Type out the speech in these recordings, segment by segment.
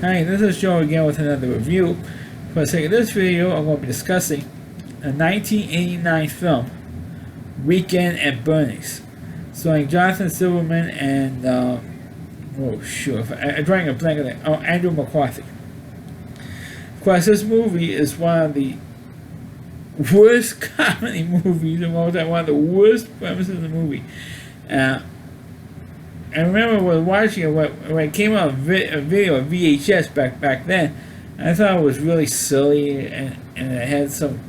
Hi, this is Joe again with another review. For the sake of this video, I'm going to be discussing a 1989 film, Weekend at Bernie's, starring Jonathan Silverman and, I'm drawing a blank on that. Oh, Andrew McCarthy. Of course, this movie is one of the worst comedy movies of all time, one of the worst premises of the movie. I remember when watching it when it came out on video, VHS back then. I thought it was really silly and it had some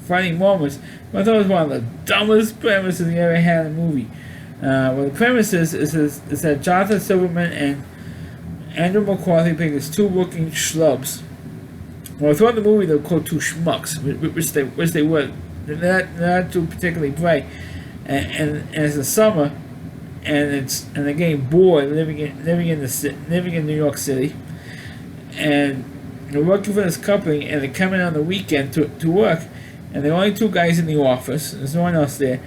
funny moments. But I thought it was one of the dumbest premises you ever had in a movie. Well, the premise is that Jonathan Silverman and Andrew McCarthy play these two working schlubs. Well, throughout the movie, they're called two schmucks, which they were. They're not too particularly bright. And it's the summer. And they're getting bored living in New York City, and they're working for this company, and they're coming on the weekend to work, and there are only two guys in the office. There's no one else there,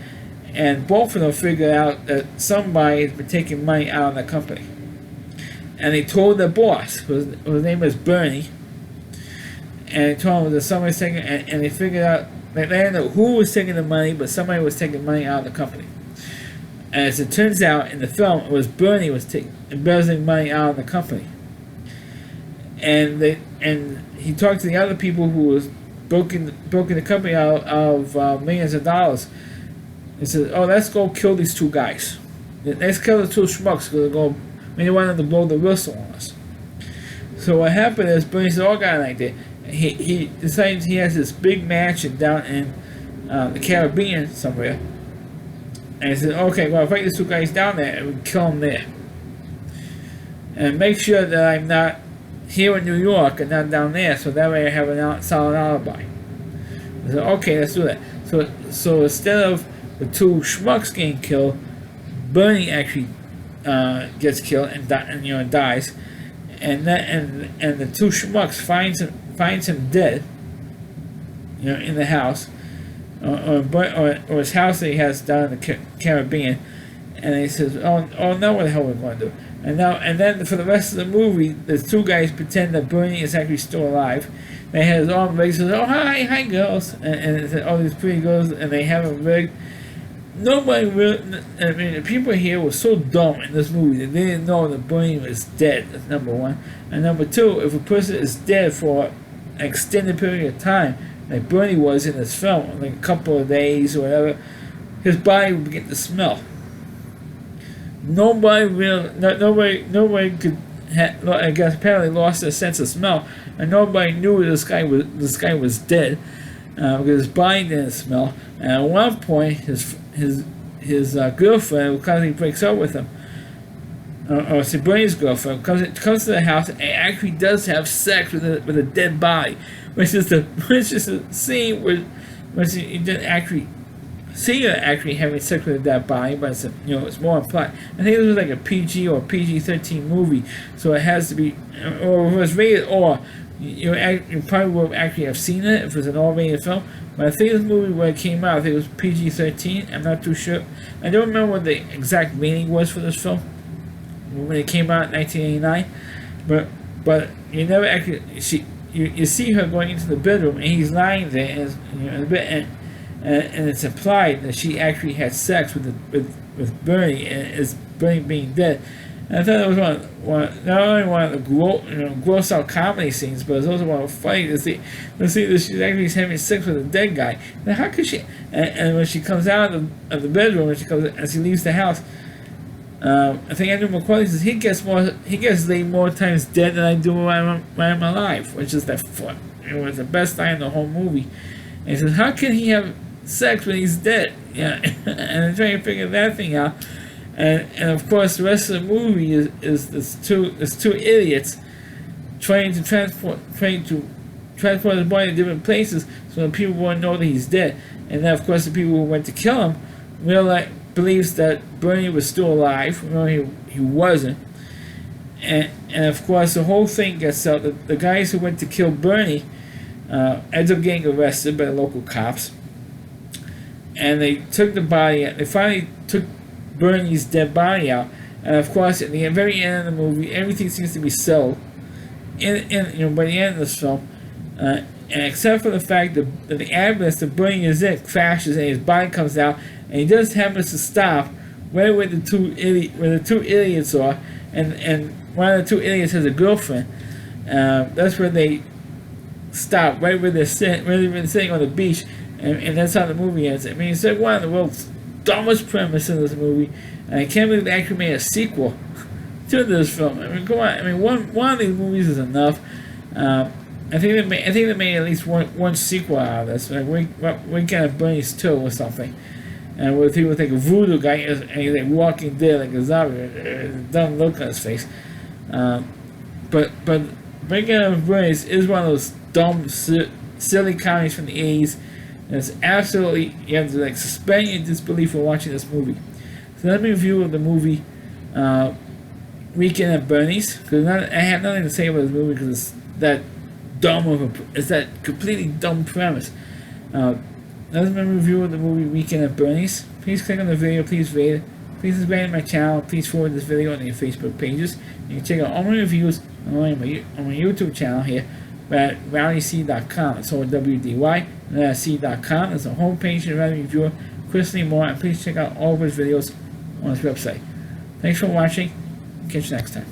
and both of them figured out that somebody has been taking money out of the company, and they told their boss, whose name is Bernie, and they told him that somebody's taking, and they figured out they didn't know who was taking the money, but somebody was taking money out of the company. As it turns out, in the film, it was Bernie was embezzling money out of the company, and he talked to the other people who was broken the company out of millions of dollars. He said, "Oh, let's go kill these two guys. Let's kill the two schmucks because they wanted to blow the whistle on us." So what happened is Bernie said, "Oh, got an idea." He decides he has this big mansion down in the Caribbean somewhere. And he said, "Okay, well, I'll fight these two guys down there and we kill them there. And make sure that I'm not here in New York and not down there, so that way I have a solid alibi." I said, "Okay, let's do that." So instead of the two schmucks getting killed, Bernie actually gets killed and dies, and the two schmucks finds him dead, in the house. Or his house that he has down in the Caribbean, and he says, "Oh, now what the hell are we going to do?" And then for the rest of the movie, the two guys pretend that Bernie is actually still alive. They have his arm rigged, says, "Oh, hi girls," and all these pretty girls, and they have him rigged. Nobody really, the people here were so dumb in this movie that they didn't know that Bernie was dead. That's number one, and number two, if a person is dead for an extended period of time, like Bernie was in this film, like a couple of days or whatever, his body would begin to smell. Nobody could. I guess apparently lost their sense of smell, and nobody knew this guy was dead because his body didn't smell. And at one point, his girlfriend, because he breaks up with him, or Bernie's girlfriend, comes to the house and actually does have sex with a dead body. Which is a scene where you didn't actually see her actually having sex with a dead body, but it's more implied. I think it was like a PG or PG-13 movie, so it has to be, or if it was rated R, you probably would actually have seen it if it was an R-rated film. But I think this movie when it came out, I think it was PG-13. I'm not too sure. I don't remember what the exact meaning was for this film when it came out in 1989. But you never actually You see her going into the bedroom, and he's lying there, in the bed, and it's implied that she actually had sex with Bernie, and is Bernie being dead. And I thought it was not only one of the gross out comedy scenes, but it was also one of the funny to see that she's actually having sex with a dead guy. Now how could she? And when she comes out of the bedroom, and she leaves the house. I think Andrew McCarthy says he gets laid more times dead than I do when I'm alive, which is was the best line in the whole movie. And he says, "How can he have sex when he's dead?" Yeah, and I'm trying to figure that thing out. And of course, the rest of the movie is this two idiots trying to transport his body to different places so that people won't know that he's dead. And then, of course, the people who went to kill him believes that Bernie was still alive. No, he wasn't. And of course, the whole thing gets out. The guys who went to kill Bernie ends up getting arrested by the local cops. And they took the body. They finally took Bernie's dead body out. And of course, at the very end of the movie, everything seems to be settled. by the end of this film, and except for the fact that the ambulance the Bernie is in crashes and his body comes out, and he just happens to stop right where the two idiots are, and one of the two idiots has a girlfriend. That's where they stop, right where they're sitting on the beach, and that's how the movie ends. I mean, it's like one of the world's dumbest premises in this movie, and I can't believe they actually made a sequel to this film. I mean, come on. I mean, one of these movies is enough. I think they made at least one sequel out of this, like Weekend at Bernie's 2 or something. And where people think a voodoo guy and he's like walking dead like a zombie, a dumb look on his face. But Weekend at Bernie's is one of those dumb, silly comedies from the 80s. And it's absolutely, you have to like suspend your disbelief when watching this movie. So let me review the movie Weekend at Bernie's, because I have nothing to say about this movie because it's that dumb it's that completely dumb premise. That's my review of the movie Weekend at Bernie's. Please click on the video, please rate it. Please subscribe to my channel, please forward this video on your Facebook pages. You can check out all my reviews on my YouTube channel here at rowdyc.com. It's all WDY, and that's C.com. There's a homepage of Rowdy Reviewer, Chris Lee Moore, and please check out all of his videos on his website. Thanks for watching. Catch you next time.